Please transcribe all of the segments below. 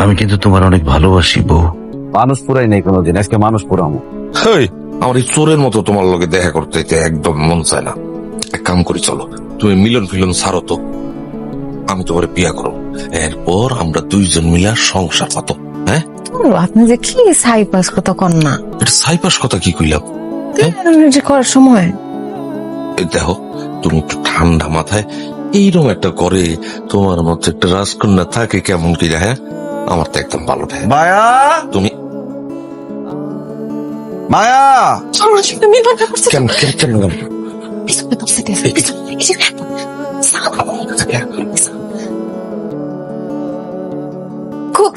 আমি কিন্তু তোমার অনেক ভালোবাসি বউ। মানুষ পুরাই নেই কোনোদিন, আজকে মানুষ পুরামো। হেই, আমার এই চোরের মতো তোমার লগে দেখা করতে একদম মন চায় না। এক কাম করি, চলো তুমি মিলন ফিলন ছাড়ো তো, আমি তোমার বিয়া করো, এরপর আমরা দুইজন মিলা সংসার পাতো। হ্যাঁ, আপনি যে কি সাইপাস কথা কন না, এটা সাইপাস কথা কি কইলাম? যে করার সময় এই দেখো, তুমি একটু ঠান্ডা মাথায় এইরকম একটা করে তোমার মতো একটা রাজকন্যা থাকে কেমন কি, হ্যাঁ আমার তো একদম ভালো থাকে। মায়া, তুমি মায়া, কেন কেন কেন কেন?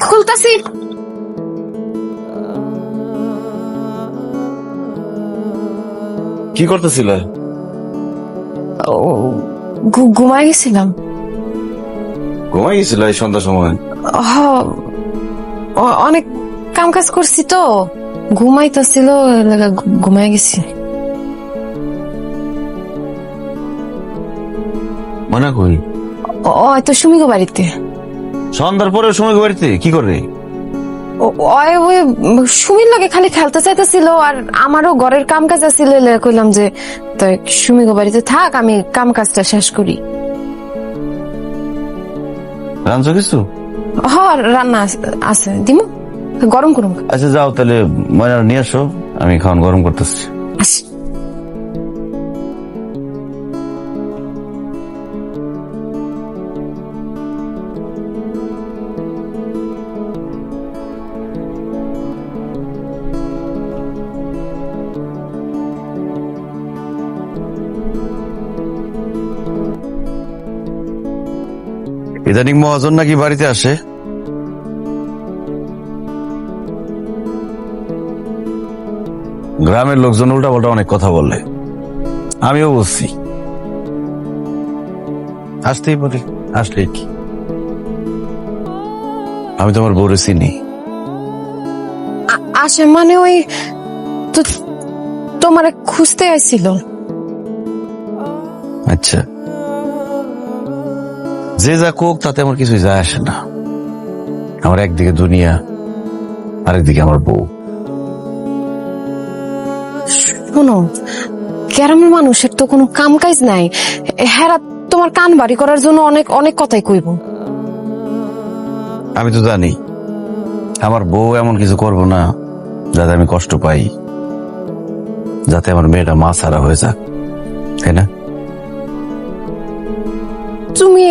খুলতাছি। কি করতেছিল? ঘুমাই গেছিলাম। ঘুমাই গেছিল এই সন্ধ্যার সময়? হ, অনেক কাম কাজ করছি তো, ঘুমাইতেছিল, ঘুমাই গেছি। মনে কই হয়তো সুমিগো বাড়িতে। সন্ধ্যার পরে সময় বাড়িতে কি করে? ওই সুমির লগে খালি খেলতে চাইতেছিল, আর আমারও ঘরের কাম কাজ আছিল। কইলাম যে সুমিগো বাড়িতে থাক, আমি কাম কাজটা শেষ করি। রাঁধছো কিছু? হ, রান্না আছে, দিমু, গরম করুন। আচ্ছা যাও তাহলে, ময়না নিয়ে আসো, আমি খাওয়ান গরম করতেছি। ইদানিং মহাজন নাকি বাড়িতে আসে? গ্রামের লোকজন উল্টা পাল্টা অনেক কথা বলে, আমিও বলছি আসতেই পারি, আসলে কি? আমি তোমার বউরে চিনি। আসে মানে ওই তোমারে খুঁজতে আসছিল। আচ্ছা, যে যা কোক তাতে আমার কিছু যায় আসে না। আমার একদিকে দুনিয়া, আরেকদিকে আমার বউ। শোনো, গ্রামের মানুষের তো কোনো কাম কাজ নাই, হেরা তোমার কান বাড়ি করার জন্য অনেক অনেক কথাই কইব। আমি তো জানি আমার বউ এমন কিছু করবো না যাতে আমি কষ্ট পাই, যাতে আমার মেয়েটা মা ছাড়া হয়ে যাক, তাই না? তুমি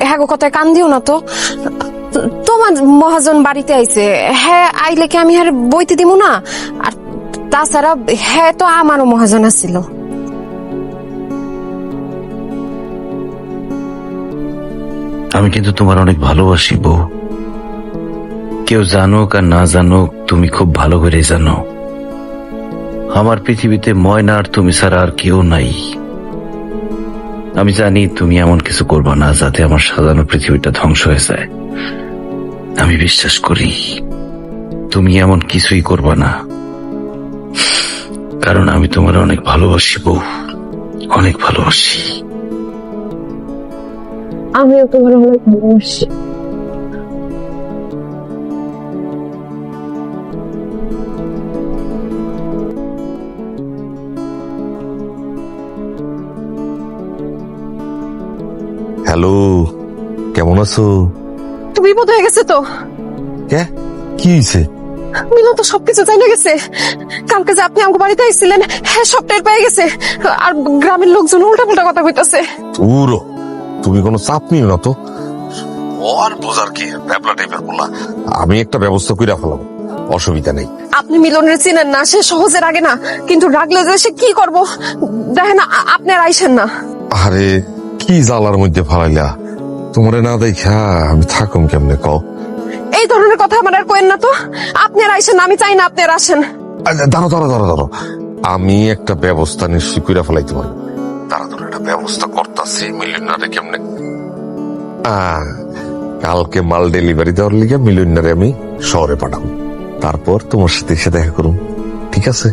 হ্যাঁ কথায় কান দিও না তো। তোমার মহাজন বাড়িতে আইছে, হ্যাঁ আইলে কি আমি আর বইতে দিব না? আর তাছাড়া হ্যাঁ তো আমারও মহাজন আছিল। আমি কিন্তু তোমার অনেক ভালোবাসি বউ। কেউ জানুক আর না জানুক, তুমি খুব ভালো করে জানো আমার পৃথিবীতে ময়না আর তুমি ছাড়া আর কেউ নাই। আমি জানি তুমি এমন কিছু করবা না যাতে আমার সাজানো পৃথিবীটা ধ্বংস হয়ে যায়। আমি বিশ্বাস করি তুমি এমন কিছুই করবা না, কারণ আমি তোমার অনেক ভালোবাসি বউ, অনেক ভালোবাসি। আমিও তোমার অনেক ভালোবাসি। হ্যালো, কেমন আছো? তুমি বিপদ হয়ে গেছে তো। কে? কি হয়েছে? মিলন তো সবকিছু জানা গেছে। কালকে যে আপনি আমার বাড়িতে আইছিলেন, হ্যাঁ সব টের পেয়ে গেছে। আর গ্রামের লোকজন উল্টা পাল্টা কথা কইতাছে। পুরো তুমি কোনো চাপ নিও না তো, আর বোঝার কি ব্যাবলা টাইপের বললা। আমি একটা ব্যবস্থা করে ফেলাম, অসুবিধা নেই। আপনি মিলনের চিনেন না, সে সহজে রাগে না, কিন্তু রাগলে যে সে কি করবো দেখেন, আপনি আর আইসেন না। আরে কি জ্বালার মধ্যে ফালাইলা, তোমারে না দেখা আমি থাকুম কেমনে কও? এই ধরনের কথা আমার আর কইেন না তো। আপনি আর আইসেন না, আমি চাই না আপনি আর আসেন। দাঁড়ো দাঁড়ো দাঁড়ো দাঁড়ো, আমি একটা ব্যবস্থা নিশ্চয় করে ফেলাইতে পারি। তাড়াতাড়ি একটা ব্যবস্থা করতেছি, মিলিয়নারে কেমনে। কালকে মাল ডেলিভারি দেওয়ার লিগে মিলিয়নারে আমি শহরে পাঠাবো, তারপর তোমার সাথে এসে দেখা করুন, ঠিক আছে?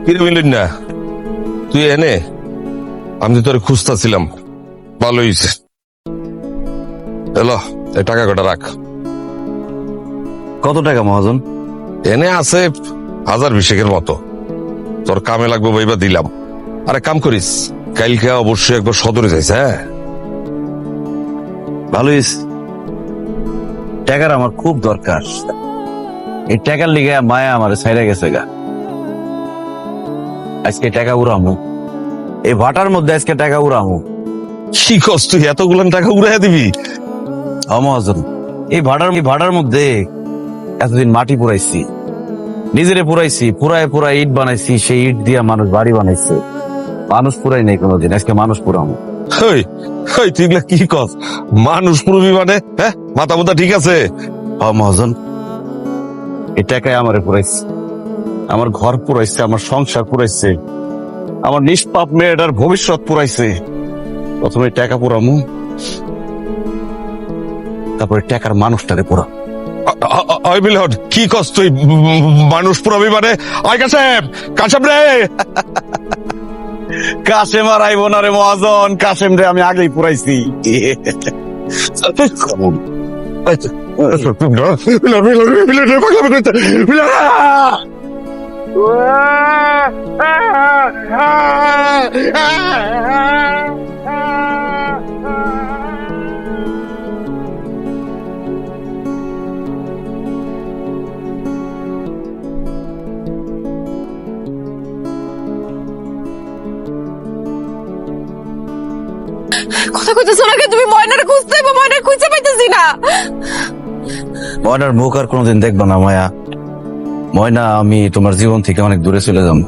কিরে মিলিয়না, তুই এনে, আমি তোরে খুঁজতেছিলাম, ভালো হয়েছে। এলো, এই টাকা কটা রাখ। কত টাকা মহাজন? এনে আছে 1020 মতো, তোর কামে লাগবে বইবা দিলাম। আরে কাম করিস, কালকে অবশ্যই একবার সদরে যাইস। হ্যাঁ, ভালো হয়েছে। টাকার আমার খুব দরকার। এই টাকার লিগে মায়া আমার ছাইরা গেছে গা। আজকে টাকা উড়ামু, এই ভাটার মধ্যে আজকে টাকা উড়ামু। কি কষ্ট, তুই এতগুলান টাকা উড়াইয়া দিবি? মহাজন, এই ভাটার মধ্যে এতদিন মাটি পুরাইছি, নিজেরে পুরাইছি, পুরায় ইট বানাইছি, সেই ইট দিয়া মানুষ বাড়ি বানাইছে। মানুষ পুরাই নাই কোনোদিন, আজকে মানুষ পুরামু। তুই এগুলা কি কস? মানুষ পুরবি মানে? হ্যাঁ, মাথা মুথা ঠিক আছে? মহাজন, এই টাকায় আমারে পুরাইছে, আমার ঘর পুরাইছে, আমার সংসার পুরাইছে, আমার নিষ্পাপ মেয়েটার ভবিষ্যৎ পুরাইছে। প্রথমে টাকা পুরামু, তারপরে টাকার মানুষটারে পুরা। ওই মিলন, কি কস তুই? মানুষ পুরবি মানে? আয় কাশেম, কাশেম রে! কাশেম আর আইব না রে মহাজন, কাশেম রে আমি আগেই পুরাইছি। কথা কইতেছো না কে? তুমি ময়নারে খুঁজতে, ময়নারে খুঁজে পাইতেছি না। ময়নার মুখ আর কোনোদিন দেখবা না মায়া। ময়না, আমি তোমার জীবন থেকে অনেক দূরে চলে যাব।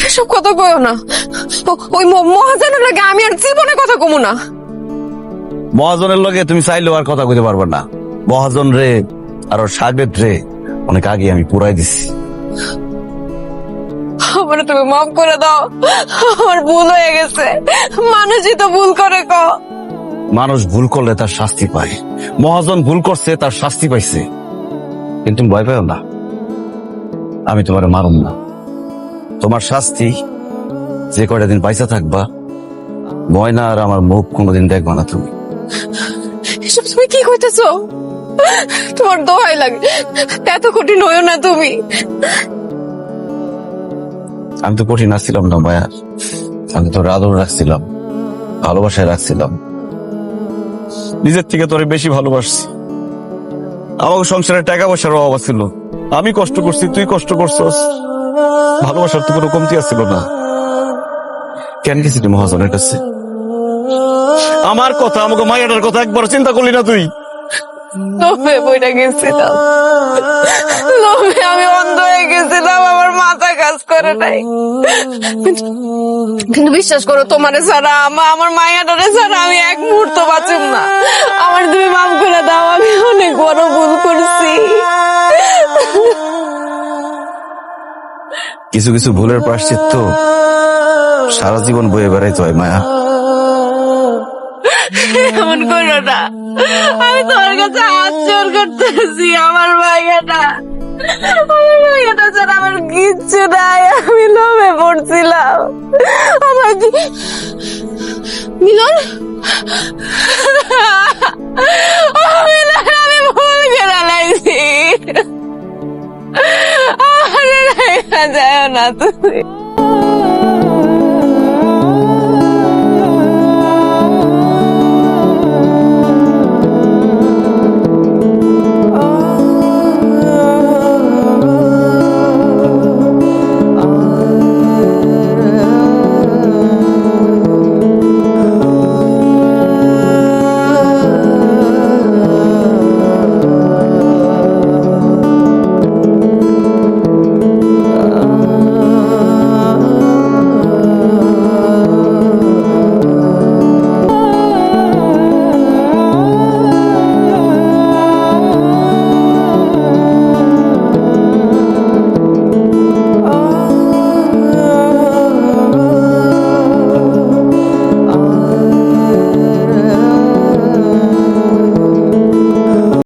এসব কথা কইও না। ওই মহাজনের লাগে আমি আর জীবনে কথা কমু না। মহাজনের লগে তুমি চাইলেও আর কথা কইতে পারবে না। মহাজন রে আর ওর সাগরেদ রে অনেক আগে আমি পুরাই দিছি। আমার তুমি মাফ করে দাও, আমার ভুল হয়ে গেছে। মানুষই তো ভুল করে ক। মানুষ ভুল করলে তার শাস্তি পায়। মহাজন ভুল করছে, তার শাস্তি পাইছে। কিন্তু তুমি ভয় পাও না, আমি তোমার মারুম না। তোমার শাস্তি, যে কয়টা দিন পয়সা থাকবা, ময়না আর আমার মুখ কোনোদিন দেখবা না তুমি। এসব তুমি কি কইতেছো? তোমার দোহাই লাগে, এত কঠিন হইও না তুমি। আমি তো কঠিন আসছিলাম না মায়া, আমি তোর আদর রাখছিলাম, ভালোবাসায় রাখছিলাম। নিজের থেকে তোরে বেশি ভালোবাসছি। আমার সংসারে টাকা পয়সার অভাব ছিল, আমি কষ্ট করছি, তুই কষ্ট করছস, ভালোবাসার তো কোনো কমতি আসছিল না। কেন গেছিলি মহাজনের কাছে? আমার কথা, আমাকে মায়াটার কথা একবার চিন্তা করলি না তুই? লোভে বইটা গেছিলাম, লোভে আমি অন্ধ হয়ে গেছিলাম, আমার মাথা কাজ করে নাই। কিন্তু বিশ্বাস করো, তোমারে ছাড়া, আমার মায়াটারে ছাড়া আমি এক মুহূর্ত বাঁচুম না। আমার তুমি মাফ করে দাও, আমি অনেক বড় ভুল করছি। কিছু কিছু ভুলের প্রায়শ্চিত্ত সারা জীবন বয়ে বেড়াইতে হয় মায়া। এমন করো না, আমি তোমার কাছে হাত জোর করতেছি। আমার মাইয়াটা ছাড়া আমার কিচ্ছু নাই, আমি লোভে পড়ছিলাম। আমার মিলন, আমি ভুল করে লাগছি। আমার যায় না তুমি।